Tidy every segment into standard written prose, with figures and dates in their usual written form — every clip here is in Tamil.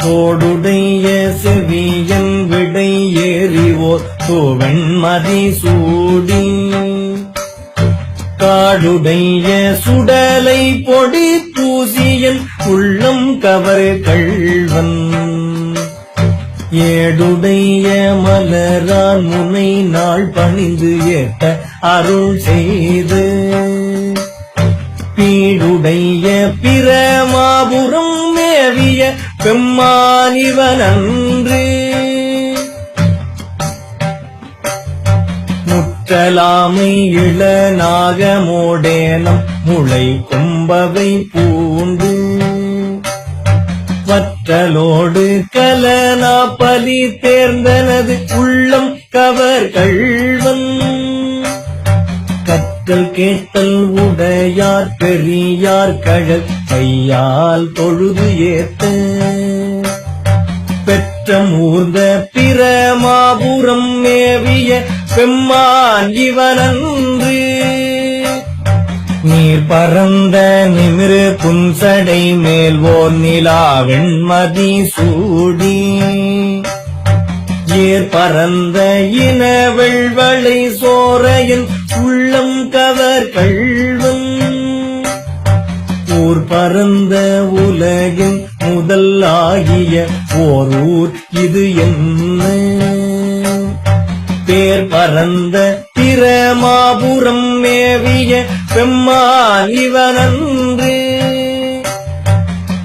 தோடுடைய செவியன் விடை ஏறிவோர் தோவெண்மதி சூடி காடுடைய சுடலை பொடி தூசியன் உள்ளம் கவர் கள்வன் ஏடுடைய மலரான் முனை நாள் பணிந்து ஏற்ற அருள் செய்து பீடுடைய பிரமாபுரம் மேவிய பெம்மானிவனன்று முற்றலாமை இளநாகமோடேனம் முளை கும்பவை பூண்டு வற்றலோடு கலனா பலி தேர்ந்தனது உள்ளம் கவர் கள்வன் கற்றல் கேட்டல் உடையார் பெரியார் கழல் கையால் தொழுது ஏத்த பெற்ற மூர்ந்த பிரமாபுரம் மேவிய பெம்மான் இவனன்று நீர் பறந்த நிமிரு புன்சடை மேல் ஓர் நிலாவெண்மதி சூடி ஏர் பறந்த இன வெள்வளை சோரையின் உள்ளம் கவர் கள்வன் ஊர் பறந்த உலகின் முதல் ஆகிய ஓர் ஊர் இது என்ன பேர் பறந்த பிரமாபுரம் மேவிய பெம்மான் இவனன்று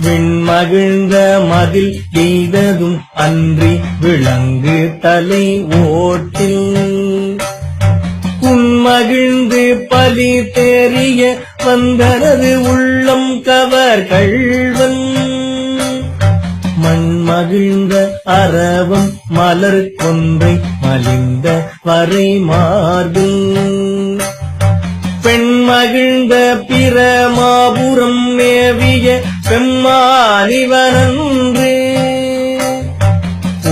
விண்மகிழ்ந்த மதில் எய்ததும் அன்றி விளங்கு தலை ஓட்டில் உன்மகிழ்ந்து பலி தேறிய வந்தனது உள்ளம் கவர் கள்வன் மண்மகிழ்ந்த அரவம் மலர் கொன்றை மலிந்த வரை மார்பில் பெண்மகிழ்ந்த பிரமாபுரம் மேவிய பெம்மானிவனன்று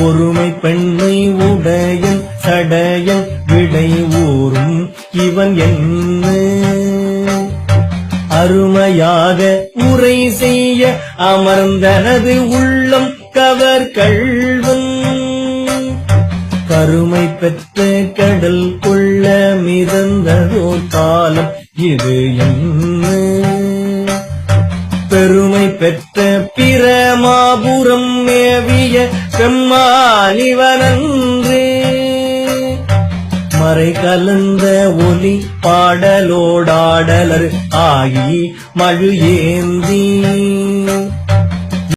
ஒருமை பெண்மை உடையன் சடையன் விடை ஊரும் இவன் என்ன அருமையாக உரை செய்ய அமர்ந்தனது உள்ளம் கவர் கள்வன் கருமை பெற்ற கடல் கொள்ள மிதந்ததோ காலம் இது என்ன பெருமை பெற்ற பிரமாபுரம் மேவிய பெம்மானிவனன்று மறை கலந்த ஒலி பாடலோடாடலர் ஆகி மழு ஏந்தி